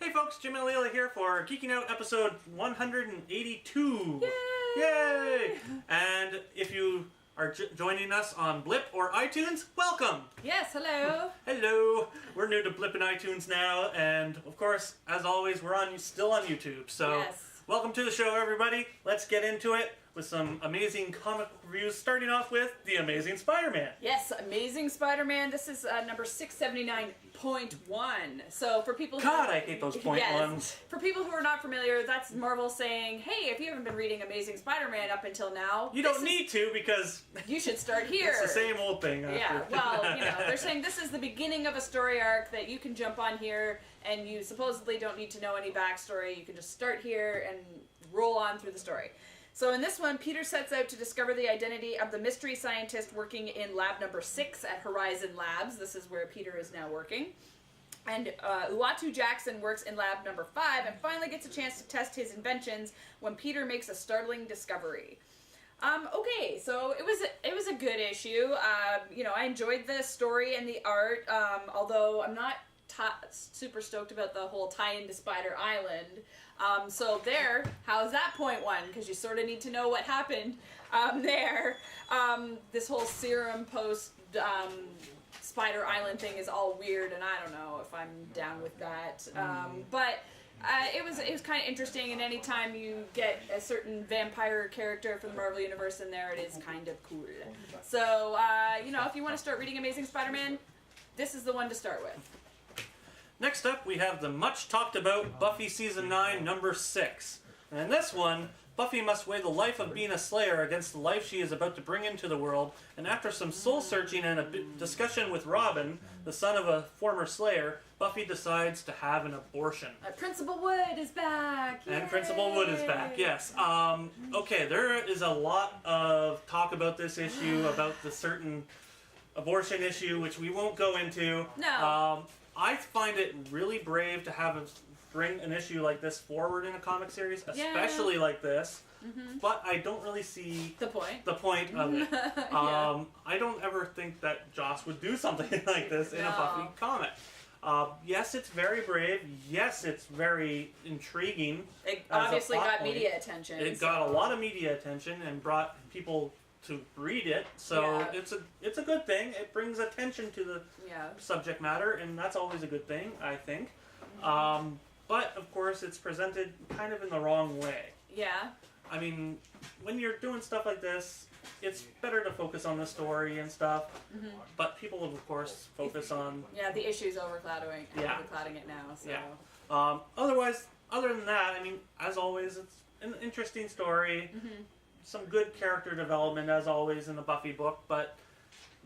Hey folks, Jim and Leila here for Geeking Out episode 182. Yay! Yay! And if you are joining us on Blip or iTunes, welcome! Yes, hello! Hello! We're new to Blip and iTunes now, and of course, as always, we're still on YouTube. So, yes. Welcome to the show, everybody. Let's get into it with some amazing comic reviews, starting off with The Amazing Spider-Man. Yes, Amazing Spider-Man. This is number 679.1. So for people who... God, I hate those point ones. For people who are not familiar, that's Marvel saying, hey, if you haven't been reading Amazing Spider-Man up until now... You don't need to, because... You should start here. It's the same old thing. Yeah, well, they're saying this is the beginning of a story arc that you can jump on here, and you supposedly don't need to know any backstory. You can just start here and roll on through the story. So in this one, Peter sets out to discover the identity of the mystery scientist working in lab number 6 at Horizon Labs. This is where Peter is now working. And Uatu Jackson works in lab number 5 and finally gets a chance to test his inventions when Peter makes a startling discovery. Okay, so it was a good issue. I enjoyed the story and the art, although I'm not super stoked about the whole tie into Spider Island. How's that point one? Because you sort of need to know what happened there. This whole serum post Spider Island thing is all weird, and I don't know if I'm down with that. It was kind of interesting, and anytime you get a certain vampire character from the Marvel Universe in there, it is kind of cool. So, if you want to start reading Amazing Spider-Man, this is the one to start with. Next up, we have the much talked about Buffy Season 9, number 6. And in this one, Buffy must weigh the life of being a Slayer against the life she is about to bring into the world, and after some soul-searching and a discussion with Robin, the son of a former Slayer, Buffy decides to have an abortion. Principal Wood is back! Yay! And Principal Wood is back, yes. Okay, there is a lot of talk about this issue, about the certain abortion issue, which we won't go into. No. I find it really brave to bring an issue like this forward in a comic series, especially like this. Mm-hmm. But I don't really see the point of it. I don't ever think that Joss would do something like this in a Buffy comic. Yes, it's very brave. Yes, it's very intriguing. It obviously got media attention. It got a lot of media attention and brought people to read it, so it's a good thing. It brings attention to the subject matter, and that's always a good thing, I think. But of course, it's presented kind of in the wrong way. Yeah. I mean, when you're doing stuff like this, it's better to focus on the story and stuff. Mm-hmm. But people, of course, focus on the issue's overclouding it now. So. Yeah. Other than that, I mean, as always, it's an interesting story. Mm-hmm. Some good character development, as always, in the Buffy book, but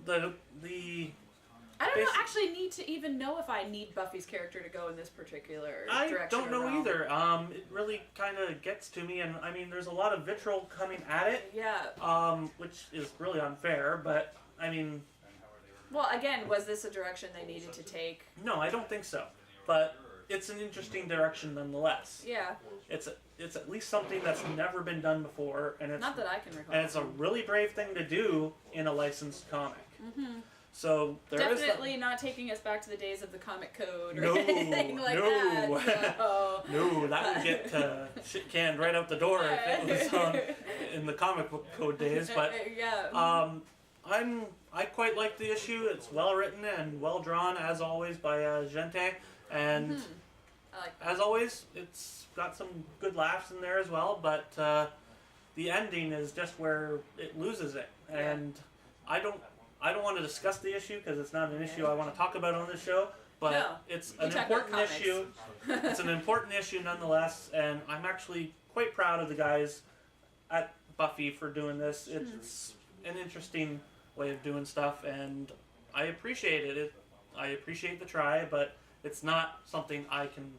I don't actually need to even know if I need Buffy's character to go in this particular direction. I don't know either. It really kind of gets to me, and I mean, there's a lot of vitriol coming at it. Yeah. Which is really unfair, but I mean. Well, again, was this a direction they needed to take? No, I don't think so. But it's an interesting direction nonetheless. Yeah. It's at least something that's never been done before, and it's not that I can recall. And it's a really brave thing to do in a licensed comic. Mm-hmm. So definitely not taking us back to the days of the comic code or anything like that. So. No, that would get shit canned right out the door if it was in the comic book code days. But I quite like the issue. It's well written and well drawn, as always, by Gente, and as always, it's got some good laughs in there as well. But the ending is just where it loses it, and I don't want to discuss the issue because it's not an issue I want to talk about on this show. But it's an important issue. It's an important issue nonetheless, and I'm actually quite proud of the guys at Buffy for doing this. It's an interesting way of doing stuff, and I appreciate it. I appreciate the try, but it's not something I can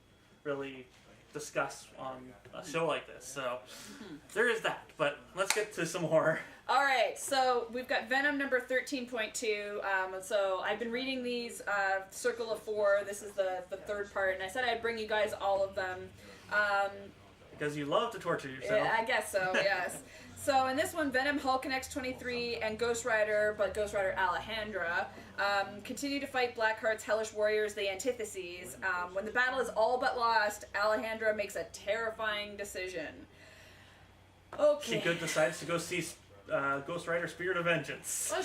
really discuss on a show like this. So there is that, but let's get to some more. All right, so we've got Venom number 13.2. So I've been reading these Circle of Four. This is the third part, and I said I'd bring you guys all of them. Because you love to torture yourself. Yeah, I guess so, yes. So in this one, Venom, Hulk, and X-23, and Ghost Rider, but Ghost Rider Alejandra, continue to fight Blackheart's hellish warriors, the Antitheses. When the battle is all but lost, Alejandra makes a terrifying decision. Okay. She decides to go see Ghost Rider Spirit of Vengeance. Well,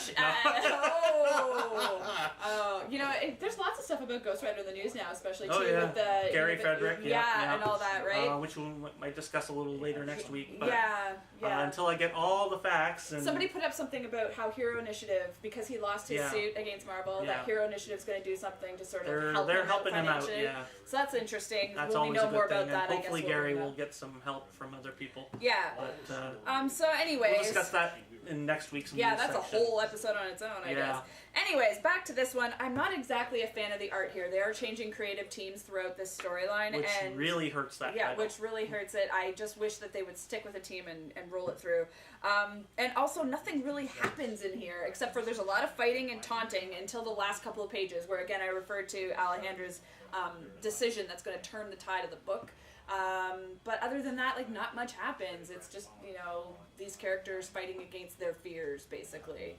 there's lots of stuff about Ghost Rider in the news now, especially too with the Gary Frederick, and all that, right? Which we might discuss a little later next week. But, yeah. Until I get all the facts. And somebody put up something about how Hero Initiative, because he lost his suit against Marvel, that Hero Initiative's going to do something to sort of help they're helping him out. Yeah. So that's interesting. That's when we know more about that, hopefully I guess Gary will get some help from other people. Yeah. But, so anyways, we'll discuss that in next week's news that's section. A whole episode on its own, I guess. Anyways, back to this one. I'm not exactly a fan of the art here. They are changing creative teams throughout this storyline, which really hurts that. Yeah, which really hurts it. I just wish that they would stick with a team and roll it through. And also, nothing really happens in here except for there's a lot of fighting and taunting until the last couple of pages, where again I referred to Alejandra's decision that's going to turn the tide of the book. But other than that, like, not much happens. It's just, these characters fighting against their fears, basically.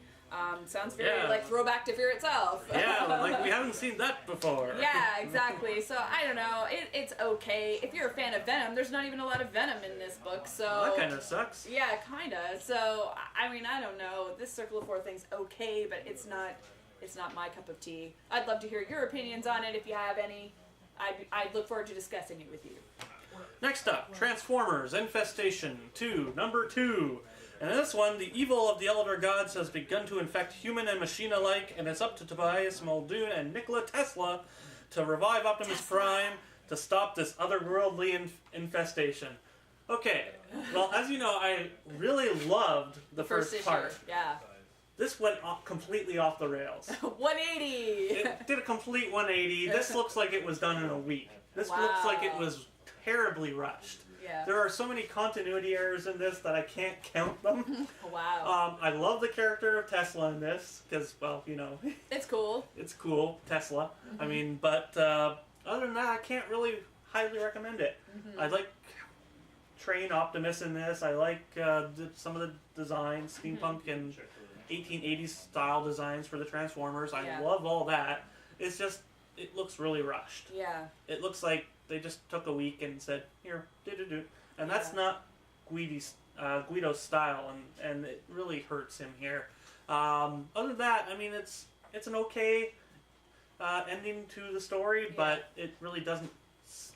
Sounds very like throwback to Fear itself. Yeah, like we haven't seen that before. Yeah, exactly. So I don't know. It's okay. If you're a fan of Venom, there's not even a lot of Venom in this book. So that kind of sucks. Yeah, kind of. So I mean, I don't know. This Circle of Four thing's okay, but it's not my cup of tea. I'd love to hear your opinions on it if you have any. I'd look forward to discussing it with you. Next up, Transformers Infestation 2, number 2. And in this one, the evil of the Elder Gods has begun to infect human and machine alike, and it's up to Tobias Muldoon and Nikola Tesla to revive Optimus Prime to stop this otherworldly infestation. Okay, well, as you know, I really loved the first part. Yeah. This went completely off the rails. 180! It did a complete 180. This looks like it was done in a week. This looks like it was terribly rushed. Yeah. There are so many continuity errors in this that I can't count them. Wow. I love the character of Tesla in this, because, well, it's cool. It's cool, Tesla. I mean, but other than that, I can't really highly recommend it. I like Train Optimus in this. I like some of the designs, steampunk and 1880s style designs for the Transformers. I love all that. It's just, it looks really rushed. Yeah. It looks like they just took a week and said, here, do-do-do. And that's not Guido's style, and it really hurts him here. Other than that, I mean, it's an okay ending to the story, but it really doesn't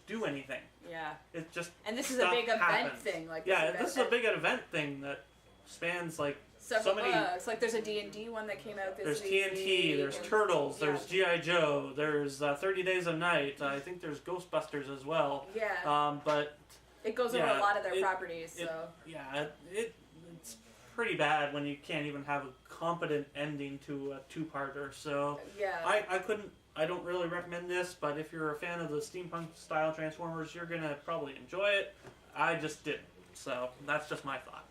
do anything. Yeah. It just And this is a big event thing. This is a big event thing that spans, like, several books. Like, there's a D&D one that came out this week. There's TNT, there's Turtles, there's G.I. Joe, there's 30 Days of Night, I think there's Ghostbusters as well. Yeah. But it goes over a lot of their properties, so... It's pretty bad when you can't even have a competent ending to a two-parter, so... Yeah. I don't really recommend this, but if you're a fan of the steampunk-style Transformers, you're gonna probably enjoy it. I just didn't, so that's just my thought.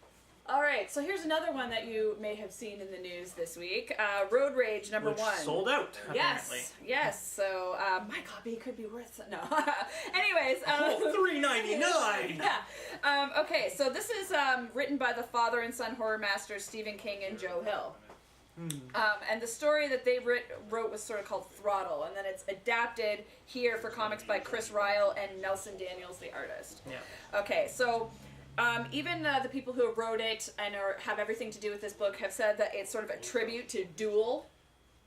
Alright, so here's another one that you may have seen in the news this week. Road Rage #1. Which sold out, apparently. Yes. So, my copy could be worth... No. Anyways. $3.99! Yeah. Okay, so this is written by the father and son horror masters Stephen King and Joe Hill. And the story that they wrote was sort of called Throttle, and then it's adapted here for comics by Chris Ryle and Nelson Daniels, the artist. Yeah. Okay, so... even the people who wrote it and have everything to do with this book have said that it's sort of a tribute to Duel.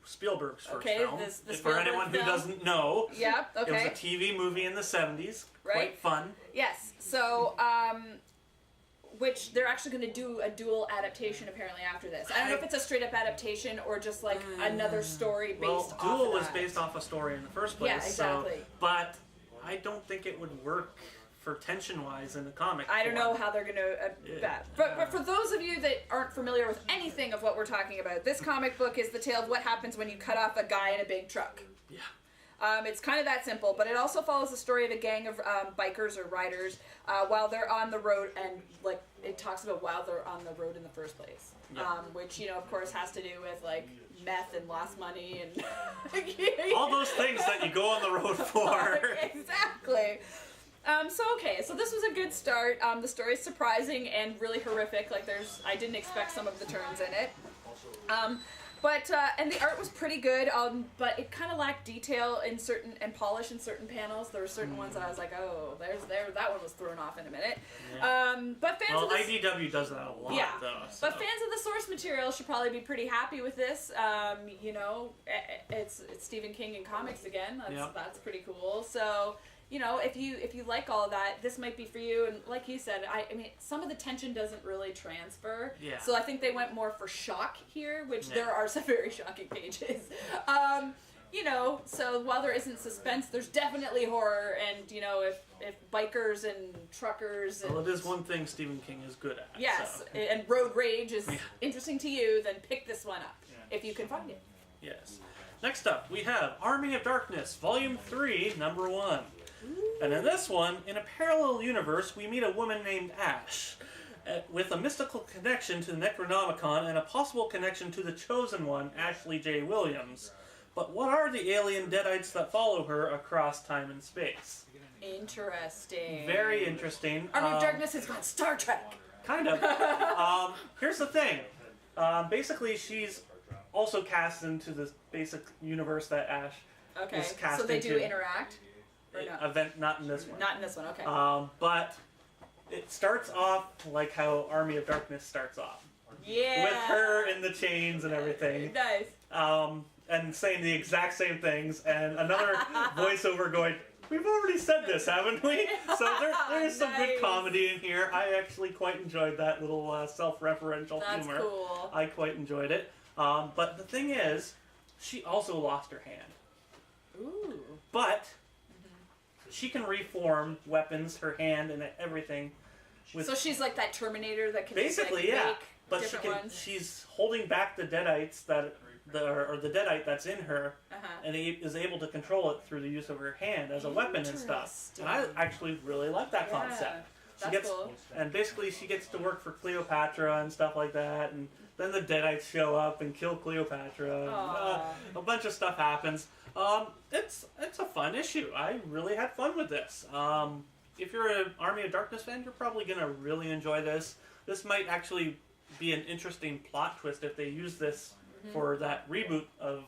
Spielberg's first film. The for anyone who doesn't know. Yeah, okay. It was a TV movie in the 70s. Right. Quite fun. Yes. So, which they're actually going to do a Duel adaptation apparently after this. I don't know if it's a straight up adaptation or just like another story based off Duel of was that. based off a story in the first place. Yeah, exactly. So, but I don't think it would work for tension-wise in the comic I don't know how they're going to that. But for those of you that aren't familiar with anything of what we're talking about, this comic book is the tale of what happens when you cut off a guy in a big truck. Yeah. It's kind of that simple, but it also follows the story of a gang of bikers or riders while they're on the road, and like it talks about while they're on the road in the first place, which of course has to do with like meth and lost money and all those things that you go on the road for. Exactly. So this was a good start. The story is surprising and really horrific. Like I didn't expect some of the turns in it. And the art was pretty good, but it kind of lacked detail and polish in certain panels. There were certain ones that I was like, oh, that one was thrown off in a minute. Yeah. IDW does that a lot, though. So. But fans of the source material should probably be pretty happy with this. It's Stephen King in comics again. That's pretty cool. So. If you like all of that, this might be for you. And like you said, I mean, some of the tension doesn't really transfer. Yeah. So I think they went more for shock here, which there are some very shocking pages. So while there isn't suspense, there's definitely horror. And, if bikers and truckers... Well, it is one thing Stephen King is good at. Yes, so. And road rage is interesting to you, then pick this one up, if you can find it. Yes. Next up, we have Army of Darkness, Volume 3, Number 1. And in this one, in a parallel universe, we meet a woman named Ash, with a mystical connection to the Necronomicon and a possible connection to the Chosen One, Ashley J. Williams. But what are the alien deadites that follow her across time and space? Interesting. Very interesting. Army of Darkness has got Star Trek. Kind of. Here's the thing. Basically, she's also cast into this basic universe that Ash is cast into. So they do interact? Event, not in this one. Not in this one, okay. But it starts off like how Army of Darkness starts off. Yeah. With her in the chains and everything. Nice. And saying the exact same things, and another voiceover going, we've already said this, haven't we? So there's some good comedy in here. I actually quite enjoyed that little self-referential humor. That's cool. I quite enjoyed it. But the thing is, she also lost her hand. Ooh. But... she can reform weapons, her hand, and everything. So she's like that Terminator that can basically, make but different ones? She's holding back the deadites or the deadite that's in her, and is able to control it through the use of her hand as a weapon and stuff. And I actually really like that concept. That's cool. And basically, she gets to work for Cleopatra and stuff like that, and then the deadites show up and kill Cleopatra. And, a bunch of stuff happens. It's a fun issue. I really had fun with this. If you're an Army of Darkness fan, you're probably going to really enjoy this. This might actually be an interesting plot twist if they use this for that reboot of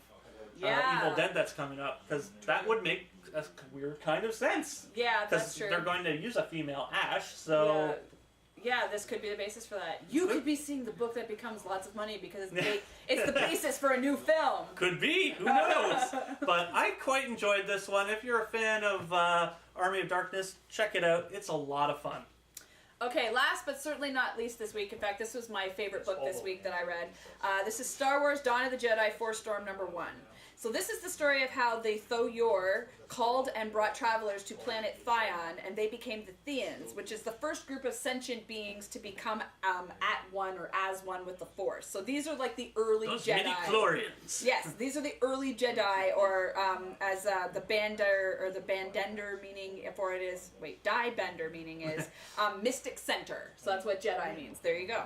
Evil Dead that's coming up, because that would make a weird kind of sense. Yeah, that's true. Because they're going to use a female Ash, so... Yeah, this could be the basis for that. You could be seeing the book that becomes lots of money because it's the basis for a new film. Could be. Who knows? But I quite enjoyed this one. If you're a fan of Army of Darkness, check it out. It's a lot of fun. Okay, last but certainly not least this week. In fact, this was my favorite book this week that I read. This is Star Wars Dawn of the Jedi Force Storm number 1. So this is the story of how the Tho-Yor called and brought travelers to planet Thion, and they became the Theans, which is the first group of sentient beings to become at one or as one with the Force. So these are like the early Jedi. Midi-chlorians. Yes, these are the early Jedi, or as the Bandar, or the Bandender meaning for it is, Die-Bender meaning is Mystic Center. So that's what Jedi means. There you go.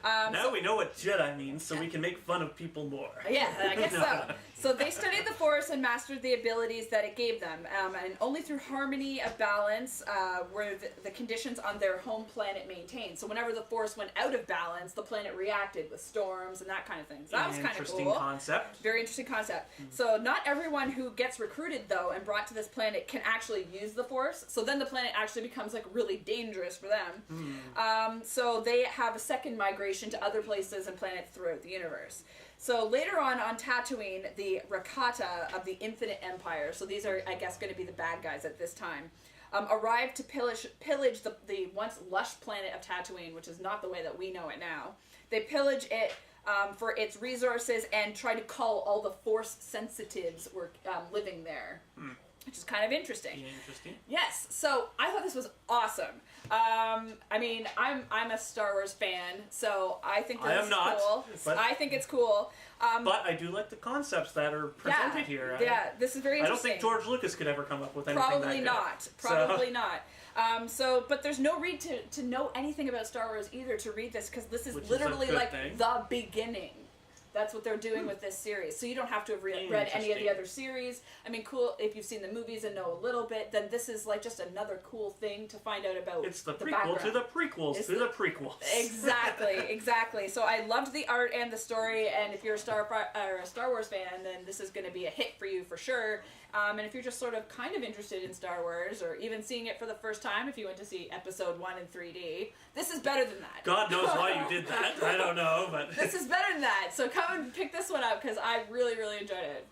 Now we know what Jedi means, so we can make fun of people more. Yeah, I guess so. So they studied the Force and mastered the abilities that it gave them. And only through harmony of balance were the conditions on their home planet maintained. So whenever the Force went out of balance, the planet reacted with storms and that kind of thing. So that was kind of cool. Interesting concept. Very interesting concept. So not everyone who gets recruited, though, and brought to this planet can actually use the Force. So then the planet actually becomes like really dangerous for them. So they have a second migration to other places and planets throughout the universe. So later on Tatooine, the Rakata of the Infinite Empire, so these are, I guess, going to be the bad guys at this time, arrived to pillage the once lush planet of Tatooine, which is not the way that we know it now. They pillage it for its resources and try to cull all the Force sensitives were living there. Which is kind of interesting. Interesting. Yes. So I thought this was awesome. I mean, I'm a Star Wars fan, so I think this is cool. I think it's cool. But I do like the concepts that are presented here. Yeah, this is very interesting. I don't think George Lucas could ever come up with anything Probably that good. Probably not. But there's no read to know anything about Star Wars either to read this, because this is literally like the beginning. That's what they're doing with this series. So you don't have to have read any of the other series. I mean, cool, if you've seen the movies and know a little bit, then this is like just another cool thing to find out about. It's the prequel to the prequels to the prequels. Exactly. So I loved the art and the story, and if you're a Star Wars fan, then this is going to be a hit for you for sure. And if you're just sort of kind of interested in Star Wars, or even seeing it for the first time, if you went to see Episode 1 in 3D, this is better than that. God knows why you did that. I don't know, but... This is better than that, so come and pick this one up, because I really, really enjoyed it.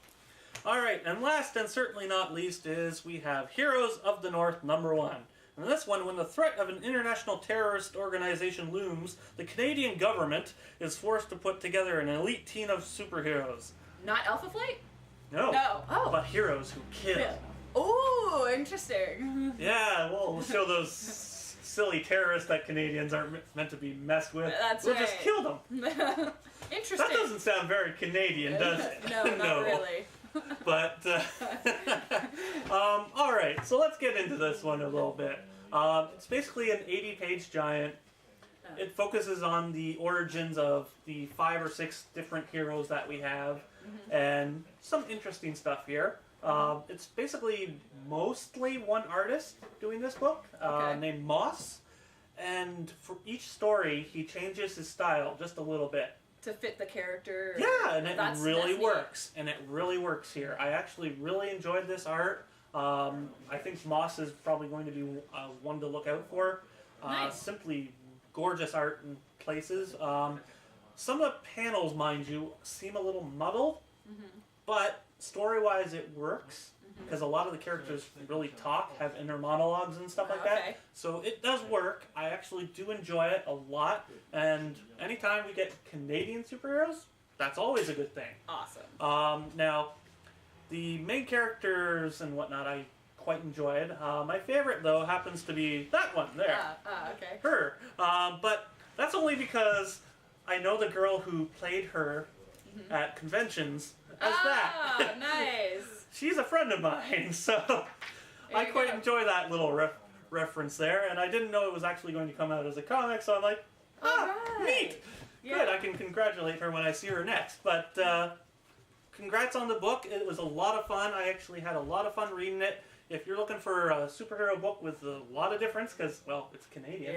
Alright, and last and certainly not least is we have Heroes of the North #1. In this one, when the threat of an international terrorist organization looms, the Canadian government is forced to put together an elite team of superheroes. Not Alpha Flight? No. Oh. But heroes who kill. Yeah. Oh, interesting. Yeah, well, we'll show those silly terrorists that Canadians aren't meant to be messed with. We'll just kill them. Interesting. That doesn't sound very Canadian, does it? No, not really. But, alright, so let's get into this one a little bit. It's basically an 80-page giant. It focuses on the origins of the 5 or 6 different heroes that we have, and some interesting stuff here. It's basically mostly one artist doing this book, named Moss, and for each story he changes his style just a little bit. To fit the character? Yeah, and it really works, and it really works here. I actually really enjoyed this art. I think Moss is probably going to be one to look out for. Nice. Simply gorgeous art in places. Some of the panels, mind you, seem a little muddled, but story-wise it works, because a lot of the characters really talk, have inner monologues and stuff like that. So it does work. I actually do enjoy it a lot, and anytime we get Canadian superheroes, that's always a good thing. Awesome. Now, the main characters and whatnot I quite enjoyed. My favorite, though, happens to be that one there. Okay. Her. But that's only because I know the girl who played her at conventions as that. Nice. She's a friend of mine, so I quite enjoy that little reference there, and I didn't know it was actually going to come out as a comic, so I'm like, neat! Yeah. Good, I can congratulate her when I see her next. But congrats on the book. It was a lot of fun. I actually had a lot of fun reading it. If you're looking for a superhero book with a lot of difference, because, well, it's Canadian,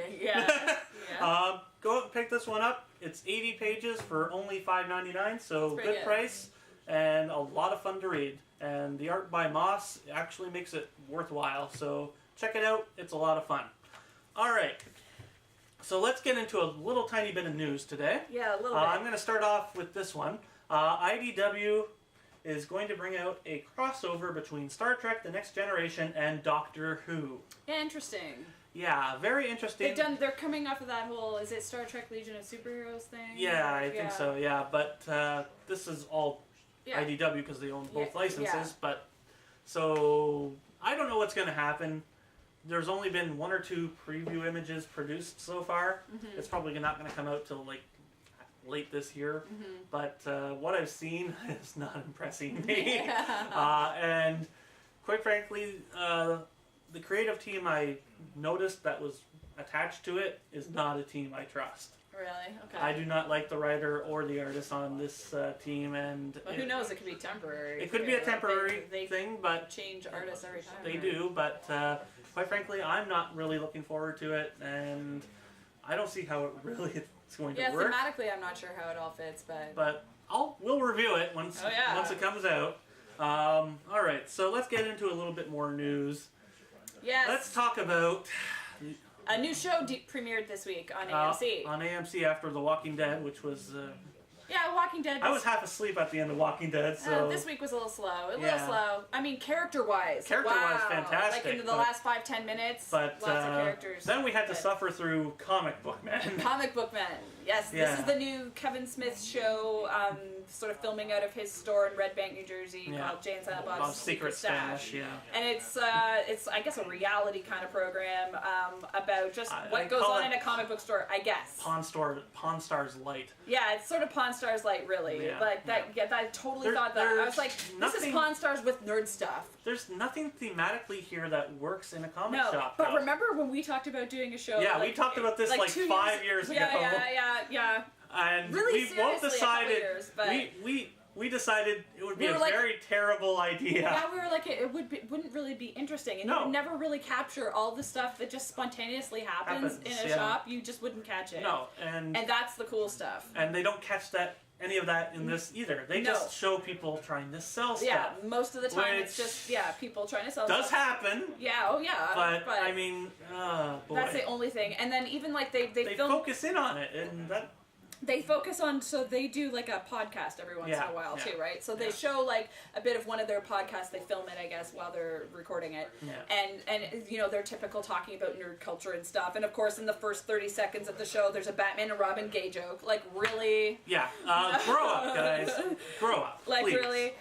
go out and pick this one up. It's 80 pages for only $5.99, so good price, and a lot of fun to read. And the art by Moss actually makes it worthwhile, so check it out. It's a lot of fun. Alright, so let's get into a little tiny bit of news today. Yeah, a little bit. I'm going to start off with this one. IDW is going to bring out a crossover between Star Trek The Next Generation and Doctor Who. Yeah, interesting. Yeah, very interesting. They're coming off of that whole, is it Star Trek Legion of Superheroes thing? Yeah, I think so, yeah. But this is all IDW because they own both licenses. But so I don't know what's going to happen. There's only been 1 or 2 preview images produced so far. It's probably not going to come out till like late this year. But what I've seen is not impressing me. And quite frankly, the creative team I noticed that was attached to it is not a team I trust. Really? Okay. I do not like the writer or the artist on this team, and well, who knows? It could be temporary. It could be a temporary thing, but change artists every time. They do, but quite frankly, I'm not really looking forward to it, and I don't see how it really is going to work. Yeah, thematically, I'm not sure how it all fits, but we'll review it once it comes out. All right, so let's get into a little bit more news. Yes. Let's talk about a new show premiered this week on AMC. On AMC after The Walking Dead, which was... yeah, Walking Dead. I was half asleep at the end of Walking Dead, so... this week was a little slow. I mean, character-wise. Character-wise, fantastic. Like, into the last 5-10 minutes, lots of characters. Then we had to suffer through Comic Book Man. Comic Book Man. Yes, this is the new Kevin Smith show, sort of filming out of his store in Red Bank, New Jersey, called Jay and Silent Bob's Secret Stash. And it's I guess, a reality kind of program about just what goes on in a comic book store, I guess. Pawn Stars Light. Yeah, it's sort of Pawn Stars Light, really. Like, I totally thought that. I was like, this is Pawn Stars with nerd stuff. There's nothing thematically here that works in a comic shop. But remember when we talked about doing a show? Yeah, we talked about this like 5 years ago. Yeah. And really we both decided years, but we decided it would be a like, very terrible idea. Yeah, we were like, it wouldn't really be interesting, and you would never really capture all the stuff that just spontaneously happens in a shop. You just wouldn't catch it. No, and that's the cool stuff. And they don't catch any of that in this either. They just show people trying to sell stuff. Yeah, most of the time it's just people trying to sell stuff. Does happen. Yeah, oh yeah. But I mean, boy. That's the only thing. And then even like they focus in on it, and that. They focus on, so they do like a podcast every once in a while too, right? So they show like a bit of one of their podcasts, they film it, I guess, while they're recording it. Yeah. And you know, they're typical talking about nerd culture and stuff. And of course, in the first 30 seconds of the show, there's a Batman and Robin gay joke. Like, really? Yeah. Grow up, guys. Grow up. Like, please. really?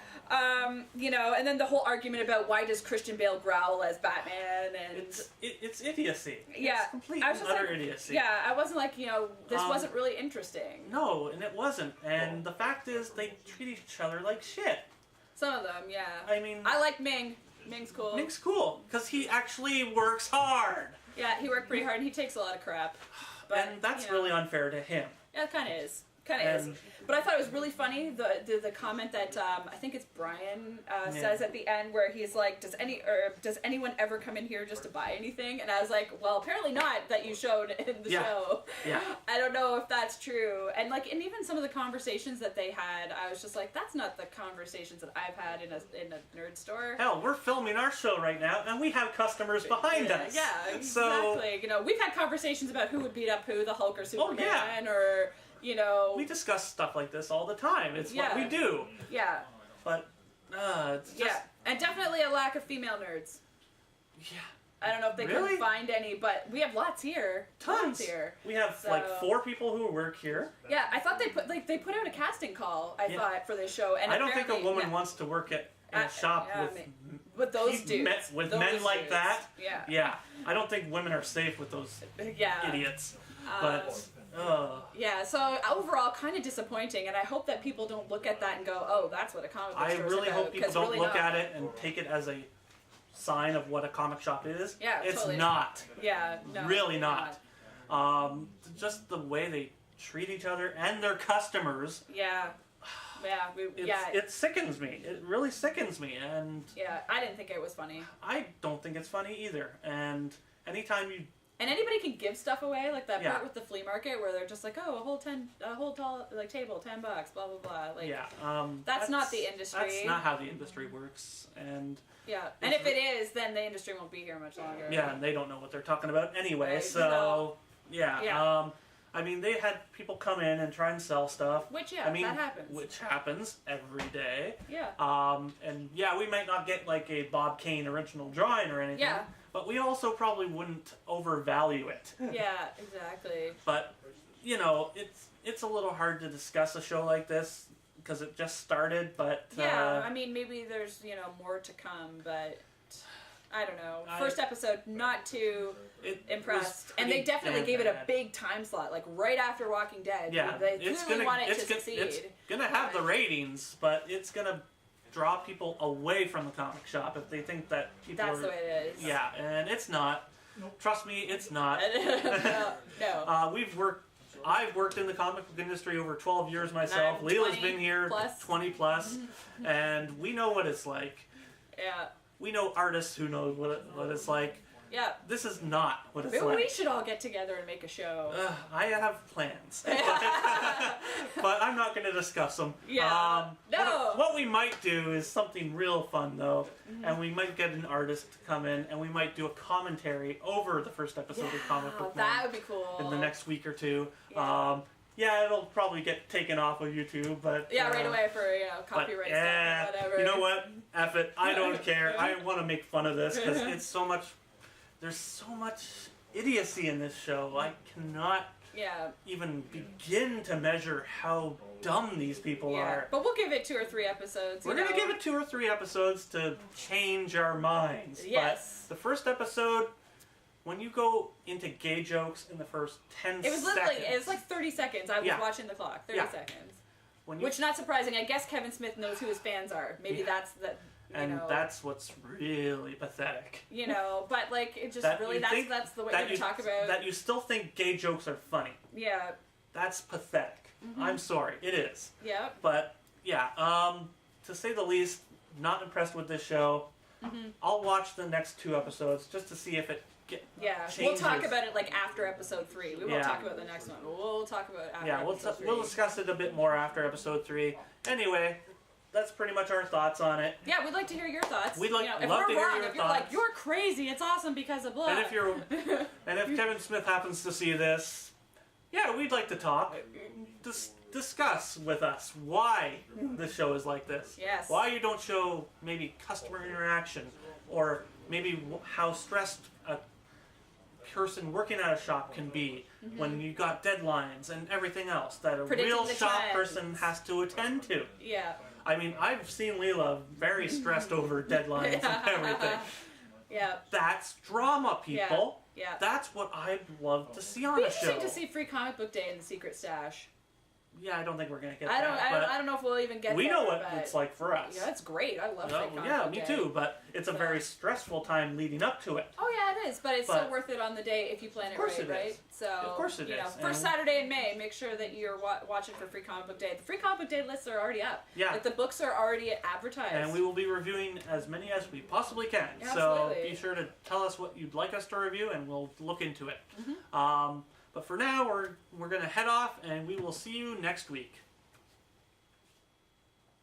You know, and then the whole argument about why does Christian Bale growl as Batman, and it's idiocy. Yeah, it's complete and utter idiocy. Yeah, I wasn't like, you know, this wasn't really interesting. No, and it wasn't. And the fact is, they treat each other like shit. Some of them, yeah. I mean, I like Ming. Ming's cool. Ming's cool because he actually works hard. Yeah, he worked pretty hard, and he takes a lot of crap. But, and that's really unfair to him. Yeah, it kind of is. Kind of is. But I thought it was really funny, the comment that I think it's Brian says at the end, where he's like, does anyone ever come in here just to buy anything? And I was like, well, apparently not, that you showed in the show. Yeah. I don't know if that's true. And like, and even some of the conversations that they had, I was just like, that's not the conversations that I've had in a nerd store. Hell, we're filming our show right now, and we have customers behind us. Yeah, exactly. So, you know, we've had conversations about who would beat up who, the Hulk or Superman, or... You know, we discuss stuff like this all the time. It's what we do. Yeah. But it's just and definitely a lack of female nerds. Yeah. I don't know if they can find any, but we have lots here. Tons here. We have like 4 people who work here. Yeah, I thought they put out a casting call. I thought for this show, and I don't think a woman wants to work in a shop with those dudes, with men like that. Yeah. Yeah. I don't think women are safe with those idiots. But. Yeah, so overall, kind of disappointing, and I hope that people don't look at that and go, "Oh, that's what a comic book store is about." I really hope people don't look at it and take it as a sign of what a comic shop is. Yeah, it's totally not. Yeah, no, really not. Just the way they treat each other and their customers. Yeah. It sickens me. It really sickens me, and I didn't think it was funny. I don't think it's funny either. And anytime you. And anybody can give stuff away, like that part with the flea market where they're just like, oh, a whole tall table, $10, blah blah blah. Like, that's not the industry. That's not how the industry works, and and if it is, then the industry won't be here much longer. Yeah, and they don't know what they're talking about anyway. Right. So I mean, they had people come in and try and sell stuff. Which that happens. Which happens every day. Yeah. And we might not get like a Bob Kane original drawing or anything. Yeah. But we also probably wouldn't overvalue it. Yeah, exactly. But, you know, it's a little hard to discuss a show like this because it just started, but... I mean, maybe there's, you know, more to come, but... I don't know. First episode, not too impressed. And they definitely gave it a big time slot, like right after Walking Dead. Yeah. They clearly want it to succeed. It's going to have the ratings, but it's going to draw people away from the comic shop if they think that people That's the way it is. Yeah, and it's not. Trust me, it's not. No. I've worked in the comic book industry over 12 years myself. Leila's been here 20 plus, and we know what it's like. Yeah. We know artists who know what it's like. Yeah. This is not what it's Maybe like. we should all get together and make a show. I have plans. But I'm not going to discuss them. Yeah. No. What we might do is something real fun, though. Mm-hmm. And we might get an artist to come in, and we might do a commentary over the first episode of Comic Book Man. That would be cool. In the next week or two. Yeah. It'll probably get taken off of YouTube, but... right away for, copyright stuff or whatever. You know what? F it. I don't care. I want to make fun of this, because it's so much... There's so much idiocy in this show. I cannot even begin to measure how dumb these people are. But we'll give it 2 or 3 episodes. We're going to give it 2 or 3 episodes to change our minds. Yes. But the first episode... When you go into gay jokes in the first 10 seconds... It was like 30 seconds. I was watching the clock. 30 seconds. Which, not surprising. I guess Kevin Smith knows who his fans are. Maybe that's the... that's what's really pathetic. You know, but like, it just that's the way you talk about... That you still think gay jokes are funny. Yeah. That's pathetic. I'm sorry, it is. Yep. But yeah, to say the least, not impressed with this show. I'll watch the next 2 episodes just to see if it changes. We'll talk about it like after episode 3. We won't talk about the next one. We'll talk about it after episode 3. We'll discuss it a bit more after episode 3. Anyway, that's pretty much our thoughts on it. Yeah, we'd like to hear your thoughts. We'd like if love we're to hear wrong, your if you're thoughts. like, you're crazy, it's awesome because of blah. And if Kevin Smith happens to see this, yeah, we'd like to talk. Discuss with us why the show is like this. Yes. Why you don't show maybe customer interaction, or maybe how stressed a person working at a shop can be when you got deadlines and everything else that a real shop person has to attend to. Yeah. I mean, I've seen Leila very stressed over deadlines and everything. Yeah. That's drama, people. Yeah. That's what I'd love to see on It'd a be show. interesting to see Free Comic Book Day in the Secret Stash. Yeah, I don't think we're gonna get I that. don't know if we'll even get. We there, know what it's like for us. Yeah, it's great. I love Free Comic Book Day. Yeah, me too. But it's a very stressful time leading up to it. Oh yeah, it is. But it's still worth it on the day if you plan it right, right? So of course it is. First Saturday in May, make sure that you're watching for Free Comic Book Day. The Free Comic Book Day lists are already up. Yeah. Like the books are already advertised. And we will be reviewing as many as we possibly can. Absolutely. So be sure to tell us what you'd like us to review, and we'll look into it. But for now, we're gonna head off, and we will see you next week.